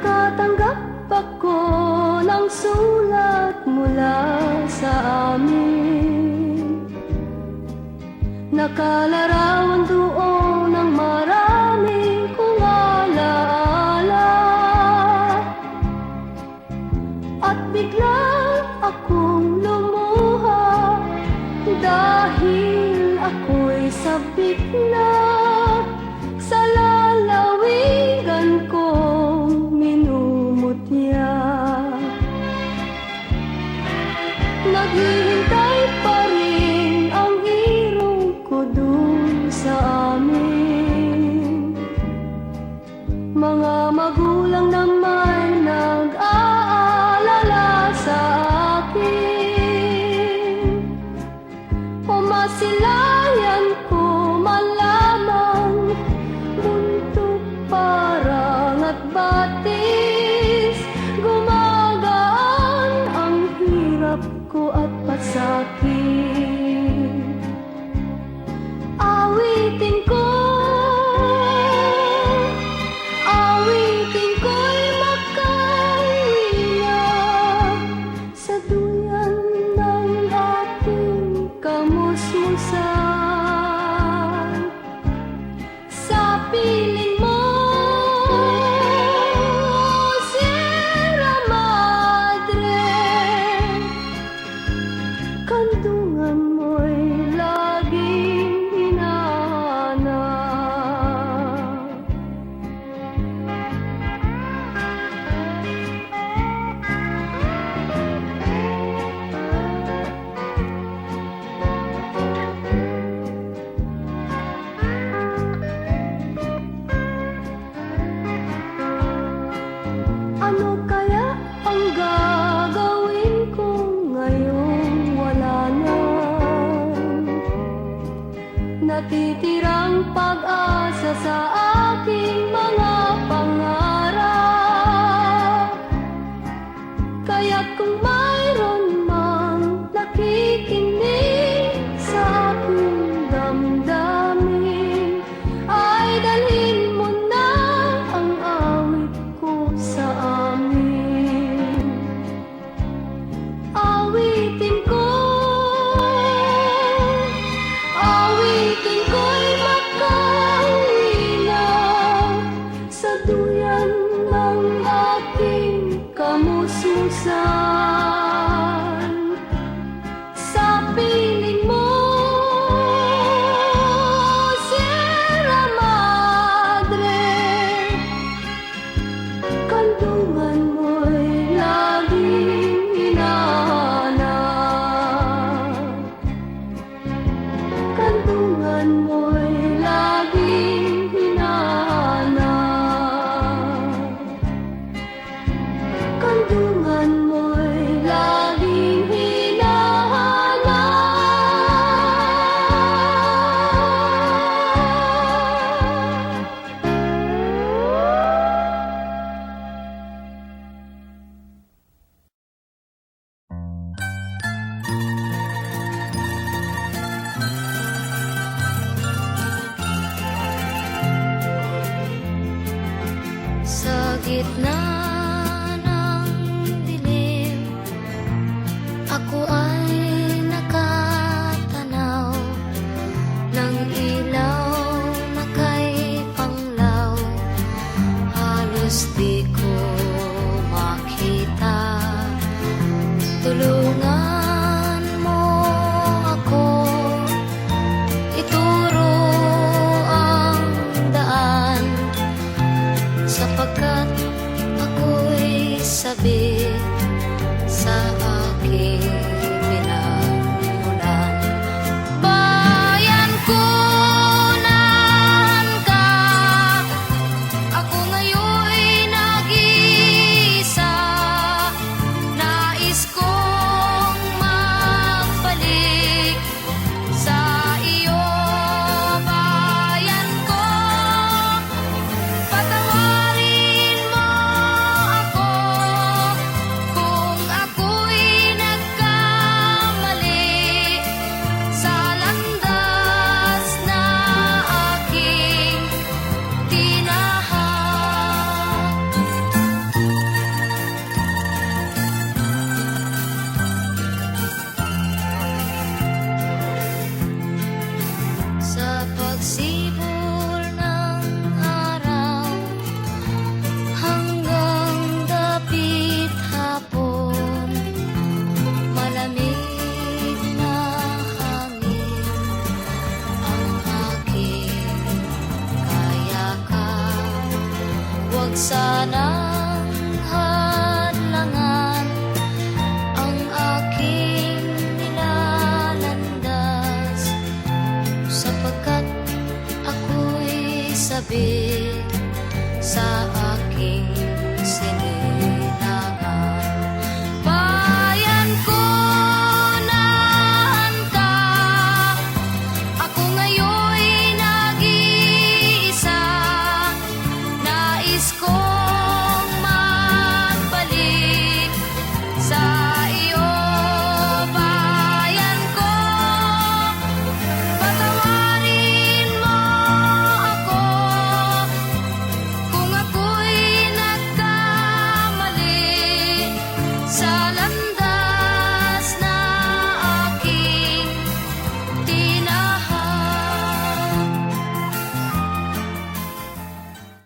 Nakatanggap ako ng sulat mula sa amin. Nakalarawan doon ng marami kong alaala. At biglang akong lumuha dahil ako'y sabik na sa lalawigan kong minumutya. Naghihintay pa rin ang irong ko dun sa amin. Mga magulang na may nag-aalala sa akin. Umasilayan ko man lamang, buntot parang at batis. Gumagaan ang hirap ko at pasakit. Awitin ko, awitin ko'y makaiya sa duyan ng aking kamusmusan. Sa piling mo, Sierra Madre, kandungan mo'y laging hinahanap. Ano kaya ang gagawin ko ngayong wala na? Natitirang pag-asa sa aking mga pangarap. Kaya't kung mayroon mang nakikinig sa aking damdamin, ay dalhin mo na ang awit ko sa amin. Awitin ko, awitin ko'y makauwi na sa duyan ng aking kamususan. Sa piling mo, Sierra Madre, kandungan mo'y laging hinahanap. Kandungan mo'y laging hinahanap. Kandungan mo'y laging hinahanap. Sa gitna ng dilim, ako ay nakatanaw ng ilaw na kay panglaw. Halos di ko makita. Tulungan mo ako, ituro ang daan, sapagkat ako'y sabik sa aking pinagmulan. Bayan ko, nahan ka, ako ngayon'y nag-iisa. Nais kong magbalik sa iyo, bayan ko. Patawarin mo ako kung ako'y Huwag sanang hadlangan ang aking nilalandas, sapagkat ako'y sabi